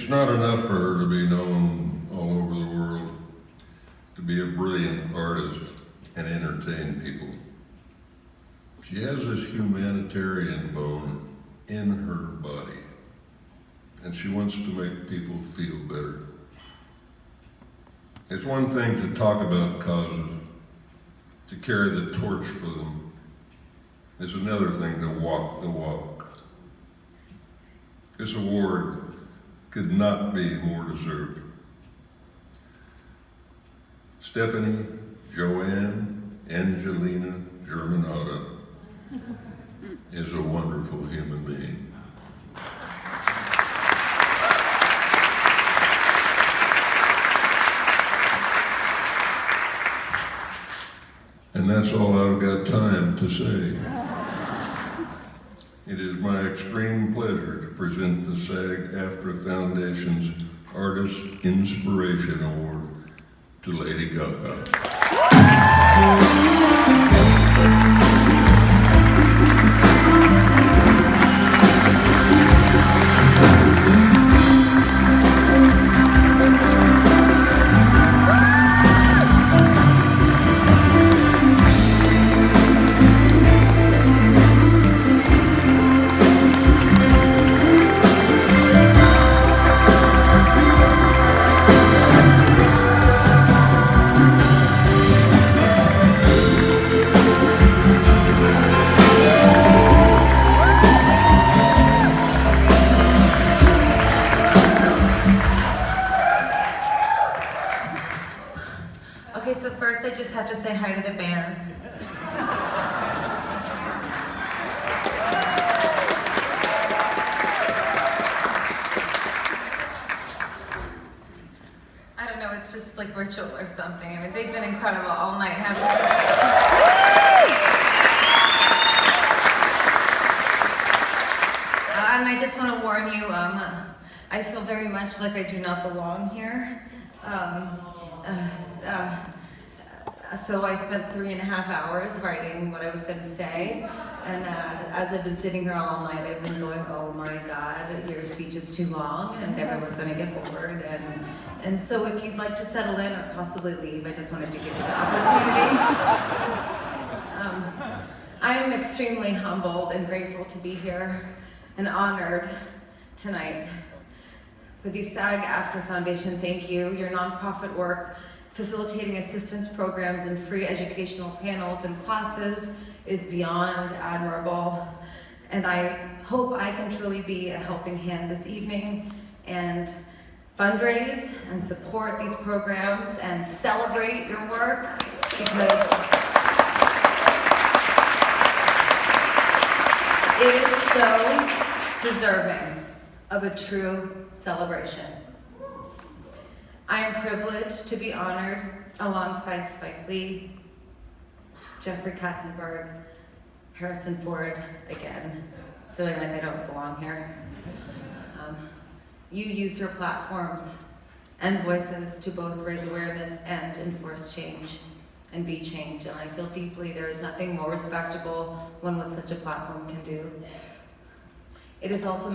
It's not enough for her to be known all over the world, to be a brilliant artist and entertain people. She has this humanitarian bone in her body, and she wants to make people feel better. It's one thing to talk about causes, to carry the torch for them. It's another thing to walk the walk. This award could not be more deserved. Stephanie Joanne Angelina Germanata is a wonderful human being. And that's all I've got time to say. It is my extreme pleasure to present the SAG AFTRA Foundation's Artist Inspiration Award to Lady Gaga. Okay, so first I just have to say hi to the band. I don't know, it's just like ritual or something. I mean, they've been incredible all night, haven't they? And I just want to warn you, I feel very much like I do not belong here. So I spent 3.5 hours writing what I was going to say, and as I've been sitting here all night, I've been going, oh my God, your speech is too long, and everyone's going to get bored, and so if you'd like to settle in or possibly leave, I just wanted to give you the opportunity. I am extremely humbled and grateful to be here, and honored tonight. For the SAG AFTRA Foundation, thank you. Your nonprofit work facilitating assistance programs and free educational panels and classes is beyond admirable. And I hope I can truly be a helping hand this evening and fundraise and support these programs and celebrate your work, because it is so deserving of a true celebration. I am privileged to be honored alongside Spike Lee, Jeffrey Katzenberg, Harrison Ford, again, feeling like I don't belong here. You use your platforms and voices to both raise awareness and enforce change and be change, and I feel deeply there is nothing more respectable one with such a platform can do. It is also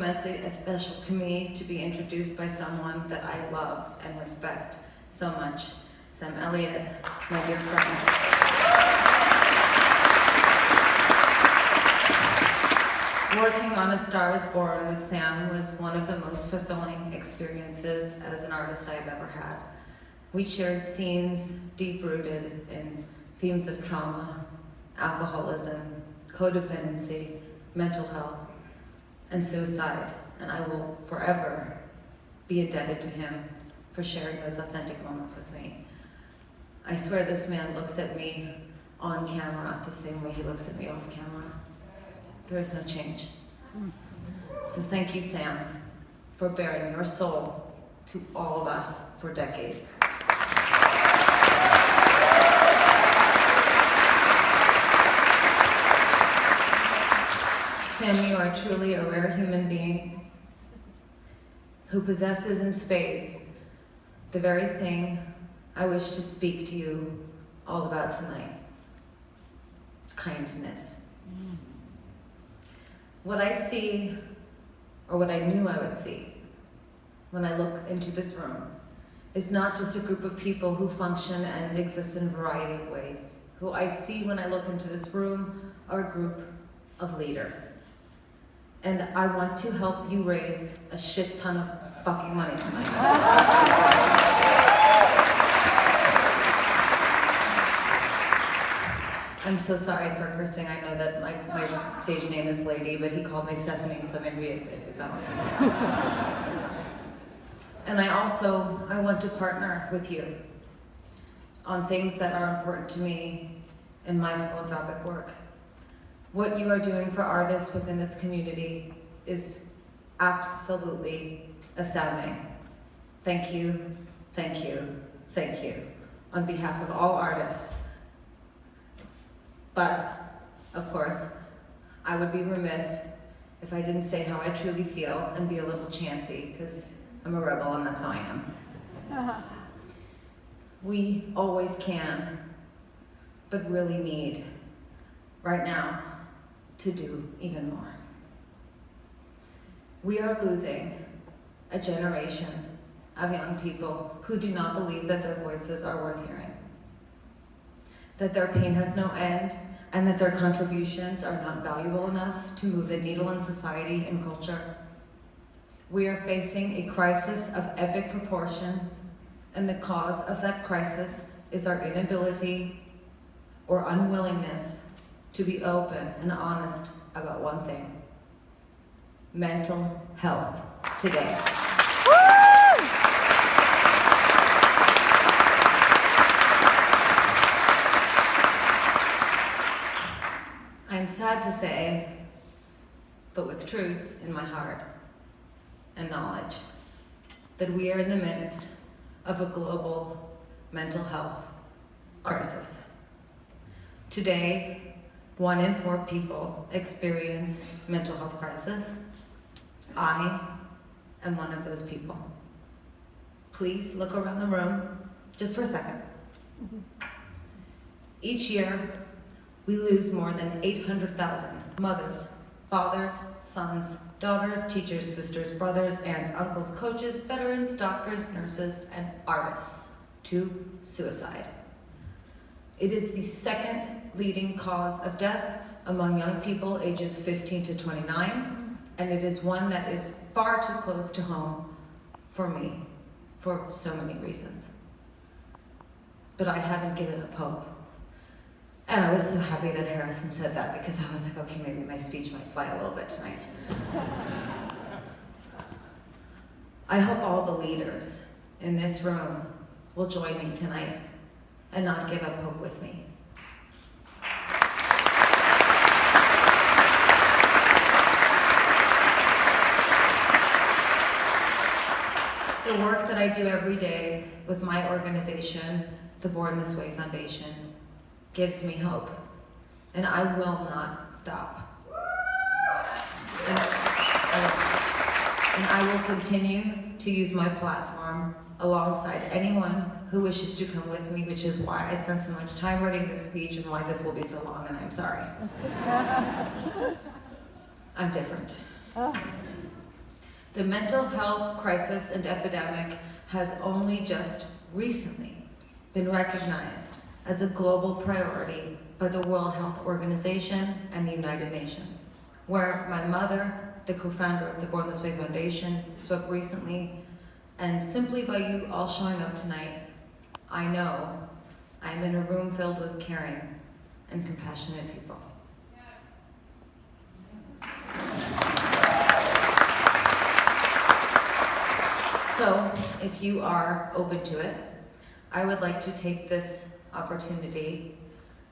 special to me to be introduced by someone that I love and respect so much, Sam Elliott, my dear friend. Working on A Star Is Born with Sam was one of the most fulfilling experiences as an artist I have ever had. We shared scenes deep-rooted in themes of trauma, alcoholism, codependency, mental health, and suicide, and I will forever be indebted to him for sharing those authentic moments with me. I swear this man looks at me on camera the same way he looks at me off camera. There is no change. So thank you, Sam, for bearing your soul to all of us for decades. Sam, you are truly a rare human being who possesses in spades the very thing I wish to speak to you all about tonight: kindness. What I see, or what I knew I would see, when I look into this room is not just a group of people who function and exist in a variety of ways. Who I see when I look into this room are a group of leaders. And I want to help you raise a shit ton of fucking money tonight. I'm so sorry for cursing. I know that my stage name is Lady, but he called me Stephanie, so maybe it balances out. And I want to partner with you on things that are important to me in my philanthropic work. What you are doing for artists within this community is absolutely astounding. Thank you, thank you, thank you, on behalf of all artists. But, of course, I would be remiss if I didn't say how I truly feel and be a little chancy, because I'm a rebel and that's how I am. We always can, but really need, right now, to do even more. We are losing a generation of young people who do not believe that their voices are worth hearing, that their pain has no end, and that their contributions are not valuable enough to move the needle in society and culture. We are facing a crisis of epic proportions, and the cause of that crisis is our inability or unwillingness to be open and honest about one thing: mental health today. I'm sad to say, but with truth in my heart and knowledge, that we are in the midst of a global mental health crisis. Today, 1 in 4 people experience mental health crisis. I am one of those people. Please look around the room just for a second. Each year, we lose more than 800,000 mothers, fathers, sons, daughters, teachers, sisters, brothers, aunts, uncles, coaches, veterans, doctors, nurses, and artists to suicide. It is the second leading cause of death among young people ages 15 to 29, and it is one that is far too close to home for me for so many reasons. But I haven't given up hope. And I was so happy that Harrison said that, because I was like, okay, maybe my speech might fly a little bit tonight. I hope all the leaders in this room will join me tonight and not give up hope with me. The work that I do every day with my organization, the Born This Way Foundation, gives me hope, and I will not stop. And I will continue to use my platform alongside anyone who wishes to come with me, which is why I spent so much time writing this speech and why this will be so long, and I'm sorry. I'm different. The mental health crisis and epidemic has only just recently been recognized as a global priority by the World Health Organization and the United Nations, where my mother, the co-founder of the Born This Way Foundation, spoke recently, and simply by you all showing up tonight, I know I'm in a room filled with caring and compassionate people. So, if you are open to it, I would like to take this opportunity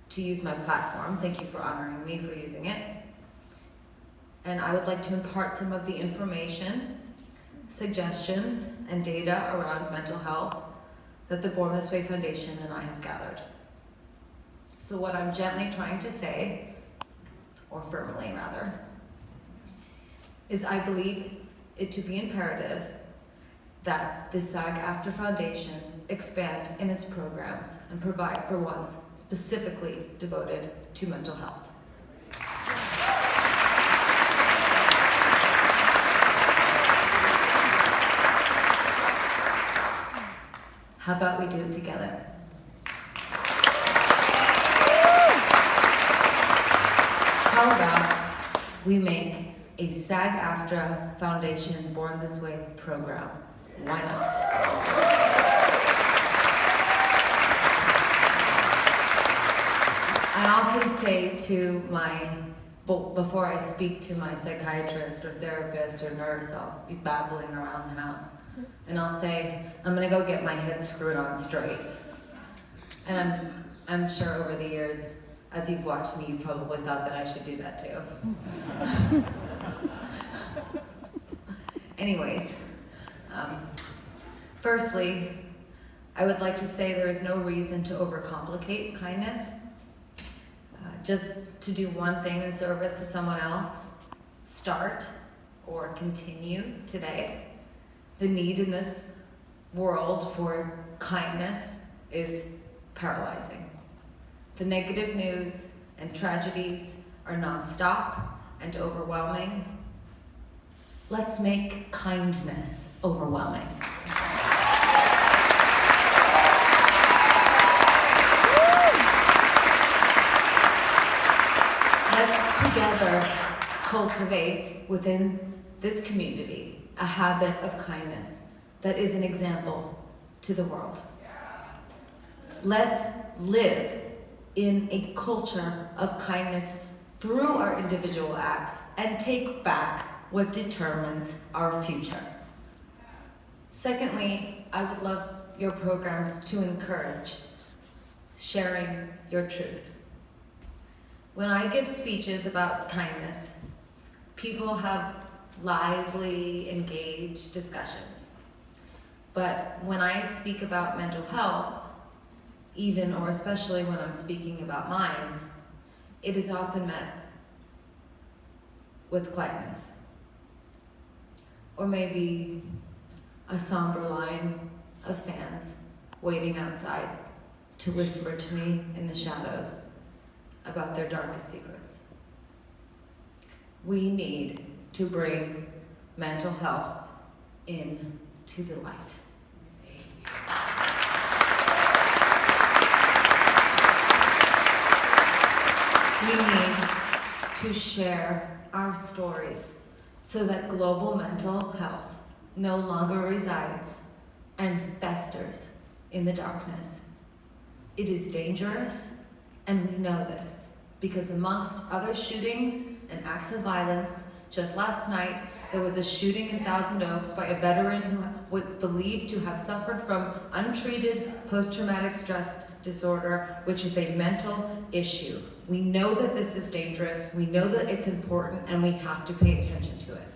to use my platform. Thank you for honoring me for using it. And I would like to impart some of the information, suggestions, and data around mental health that the Born This Way Foundation and I have gathered. So what I'm gently trying to say, or firmly rather, is I believe it to be imperative that the SAG AFTRA Foundation expand in its programs and provide for ones specifically devoted to mental health. How about we do it together? How about we make a SAG AFTRA Foundation Born This Way program? Why not? I often say to before I speak to my psychiatrist or therapist or nurse, I'll be babbling around the house. And I'll say, I'm gonna go get my head screwed on straight. And I'm sure over the years, as you've watched me, you've probably thought that I should do that too. Anyways, firstly, I would like to say there is no reason to overcomplicate kindness. Just to do one thing in service to someone else, start or continue today. The need in this world for kindness is paralyzing. The negative news and tragedies are nonstop and overwhelming. Let's make kindness overwhelming. Let's together cultivate within this community a habit of kindness that is an example to the world. Let's live in a culture of kindness through our individual acts and take back what determines our future. Secondly, I would love your programs to encourage sharing your truth. When I give speeches about kindness, people have lively, engaged discussions. But when I speak about mental health, even or especially when I'm speaking about mine, it is often met with quietness. Or maybe a somber line of fans waiting outside to whisper to me in the shadows about their darkest secrets. We need to bring mental health into the light. We need to share our stories so that global mental health no longer resides and festers in the darkness. It is dangerous, and we know this because amongst other shootings and acts of violence, just last night, there was a shooting in Thousand Oaks by a veteran who was believed to have suffered from untreated post-traumatic stress disorder, which is a mental issue. We know that this is dangerous, we know that it's important, and we have to pay attention to it.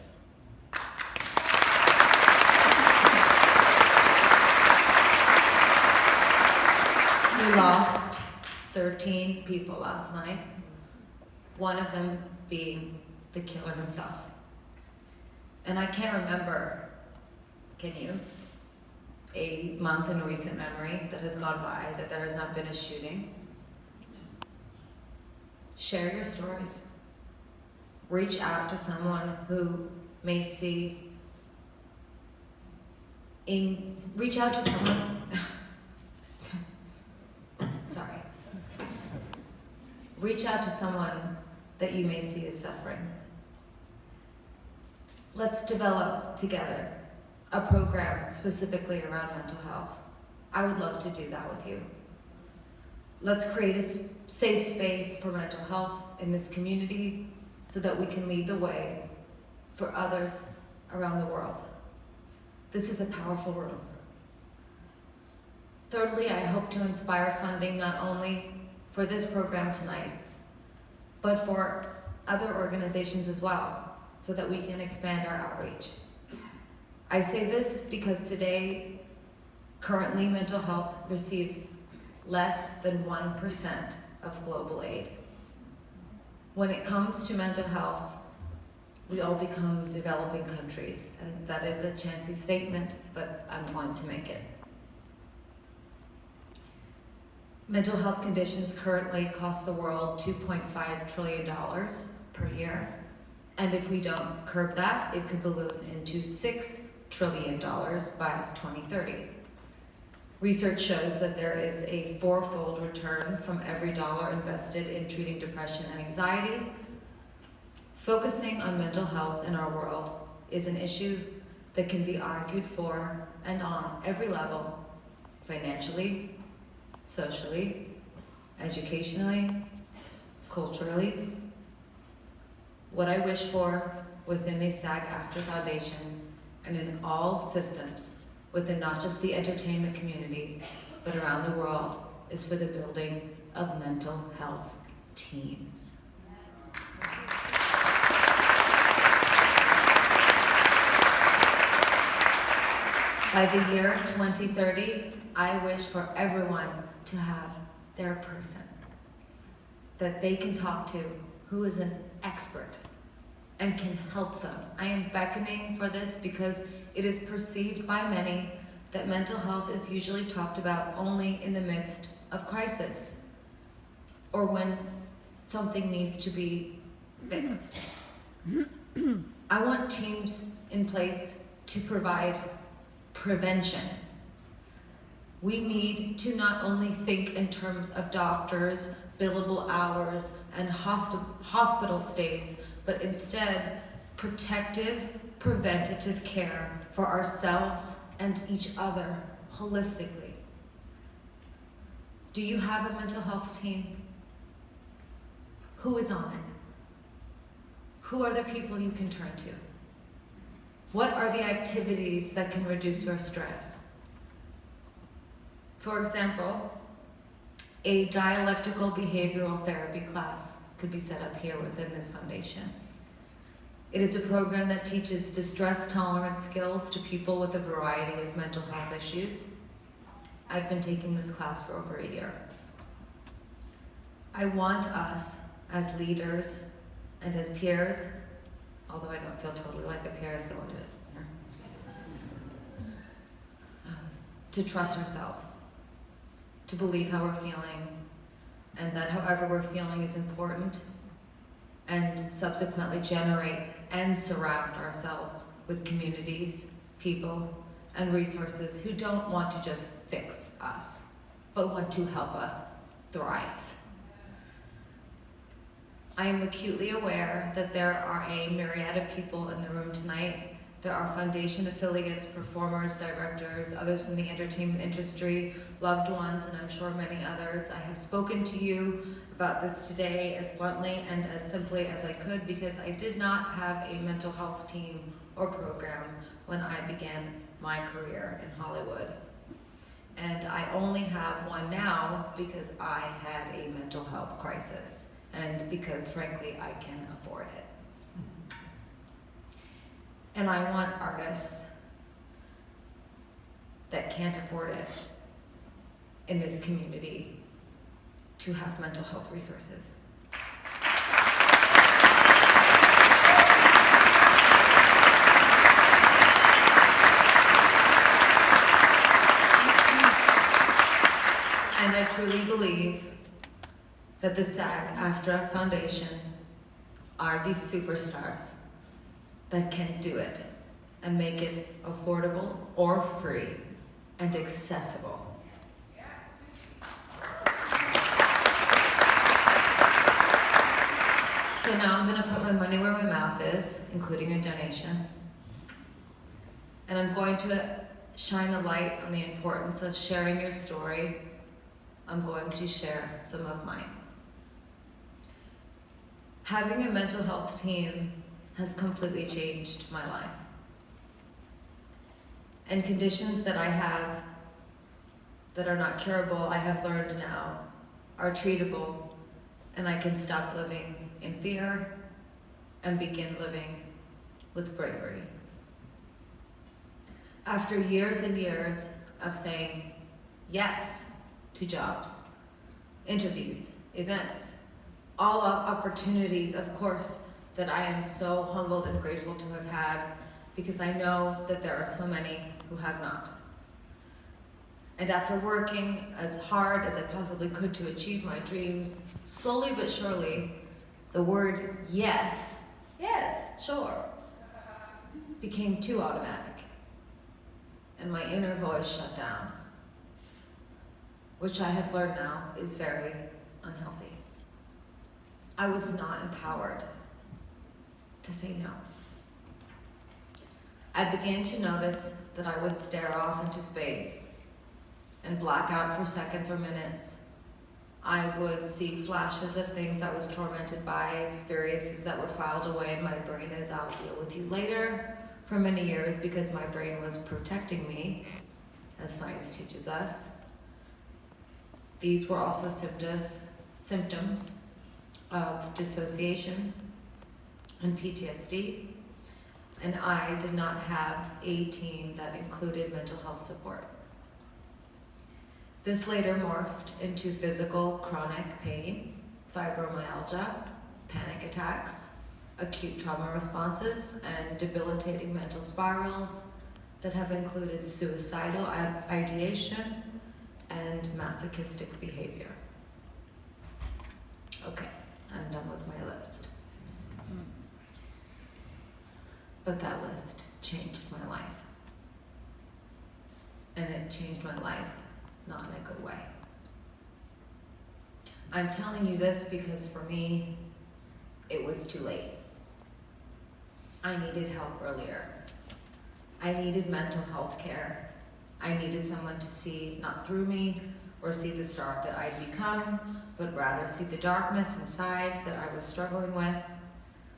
We lost 13 people last night, one of them being the killer himself. And I can't remember, can you, a month in recent memory that has gone by that there has not been a shooting. Share your stories. Reach out to someone who may see, reach out to someone, sorry. Reach out to someone that you may see as suffering. Let's develop together a program specifically around mental health. I would love to do that with you. Let's create a safe space for mental health in this community so that we can lead the way for others around the world. This is a powerful room. Thirdly, I hope to inspire funding not only for this program tonight, but for other organizations as well, so that we can expand our outreach. I say this because today, currently mental health receives less than 1% of global aid. When it comes to mental health, we all become developing countries, and that is a chancy statement, but I'm one to make it. Mental health conditions currently cost the world $2.5 trillion per year. And if we don't curb that, it could balloon into $6 trillion by 2030. Research shows that there is a fourfold return from every dollar invested in treating depression and anxiety. Focusing on mental health in our world is an issue that can be argued for and on every level, financially, socially, educationally, culturally. What I wish for within the SAG AFTRA Foundation and in all systems within not just the entertainment community, but around the world, is for the building of mental health teams. By the year 2030, I wish for everyone to have their person that they can talk to who is an expert and can help them. I am beckoning for this because it is perceived by many that mental health is usually talked about only in the midst of crisis or when something needs to be fixed. I want teams in place to provide prevention. We need to not only think in terms of doctors, billable hours, and hospital stays, but instead protective, preventative care for ourselves and each other holistically. Do you have a mental health team? Who is on it? Who are the people you can turn to? What are the activities that can reduce your stress? For example, a dialectical behavioral therapy class could be set up here within this foundation. It is a program that teaches distress tolerance skills to people with a variety of mental health issues. I've been taking this class for over a year. I want us as leaders and as peers, although I don't feel totally like a peer, I feel like it, to trust ourselves, to believe how we're feeling, and that however we're feeling is important, and subsequently generate and surround ourselves with communities, people, and resources who don't want to just fix us, but want to help us thrive. I am acutely aware that there are a myriad of people in the room tonight. There are foundation affiliates, performers, directors, others from the entertainment industry, loved ones, and I'm sure many others. I have spoken to you about this today as bluntly and as simply as I could because I did not have a mental health team or program when I began my career in Hollywood. And I only have one now because I had a mental health crisis and because, frankly, I can afford it. And I want artists that can't afford it in this community to have mental health resources. And I truly believe that the SAG AFTRA Foundation are these superstars that can do it and make it affordable or free and accessible. So now I'm gonna put my money where my mouth is, including a donation. And I'm going to shine a light on the importance of sharing your story. I'm going to share some of mine. Having a mental health team has completely changed my life. And conditions that I have that are not curable, I have learned now, are treatable, and I can stop living in fear and begin living with bravery. After years and years of saying yes to jobs, interviews, events, all opportunities, of course, that I am so humbled and grateful to have had because I know that there are so many who have not. And after working as hard as I possibly could to achieve my dreams, slowly but surely, the word yes, sure, became too automatic. And my inner voice shut down. which I have learned now is very unhealthy. I was not empowered to say no. I began to notice that I would stare off into space and black out for seconds or minutes. I would see flashes of things I was tormented by, experiences that were filed away in my brain as I'll deal with you later for many years because my brain was protecting me, as science teaches us. These were also symptoms of dissociation and PTSD, and I did not have a team that included mental health support. This later morphed into physical chronic pain, fibromyalgia, panic attacks, acute trauma responses, and debilitating mental spirals that have included suicidal ideation and masochistic behavior. Okay, I'm done with my list. But that list changed my life. And it changed my life not in a good way. I'm telling you this because for me, it was too late. I needed help earlier. I needed mental health care. I needed someone to see not through me or see the star that I'd become, but rather see the darkness inside that I was struggling with.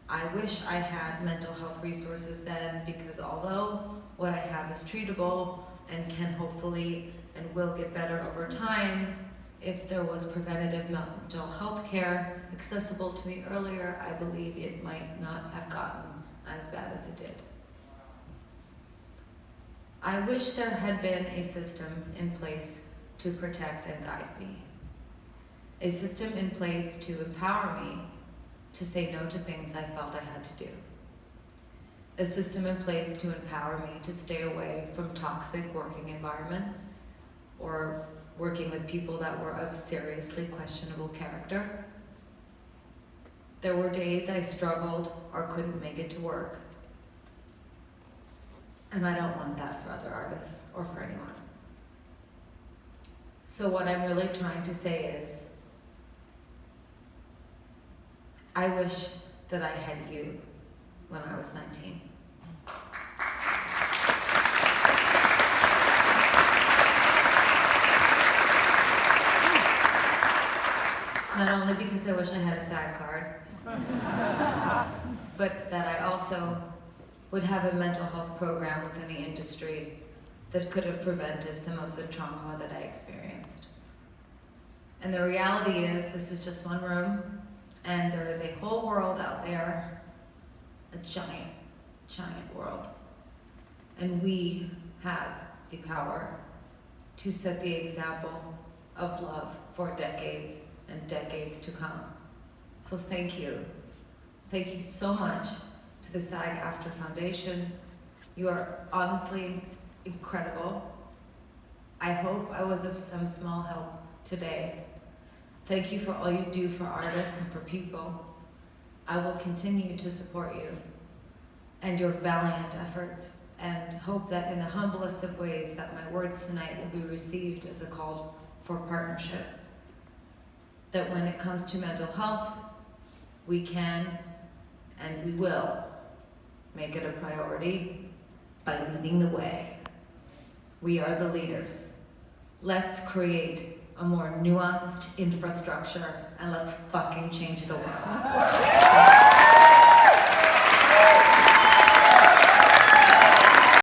I wish I had mental health resources then, because although what I have is treatable and can hopefully and will get better over time, if there was preventative mental health care accessible to me earlier, I believe it might not have gotten as bad as it did. I wish there had been a system in place to protect and guide me. A system in place to empower me to say no to things I felt I had to do. A system in place to empower me to stay away from toxic working environments or working with people that were of seriously questionable character. There were days I struggled or couldn't make it to work. And I don't want that for other artists or for anyone. So what I'm really trying to say is, I wish that I had you when I was 19. Not only because I wish I had a SAG card, but that I also would have a mental health program within the industry that could have prevented some of the trauma that I experienced. And the reality is, this is just one room, and there is a whole world out there, a giant, giant world. And we have the power to set the example of love for decades and decades to come. So thank you. Thank you so much to the SAG AFTRA Foundation. You are honestly incredible. I hope I was of some small help today. Thank you for all you do for artists and for people. I will continue to support you and your valiant efforts, and hope that in the humblest of ways that my words tonight will be received as a call for partnership. That when it comes to mental health, we can and we will make it a priority by leading the way. We are the leaders. Let's create a more nuanced infrastructure, and let's fucking change the world.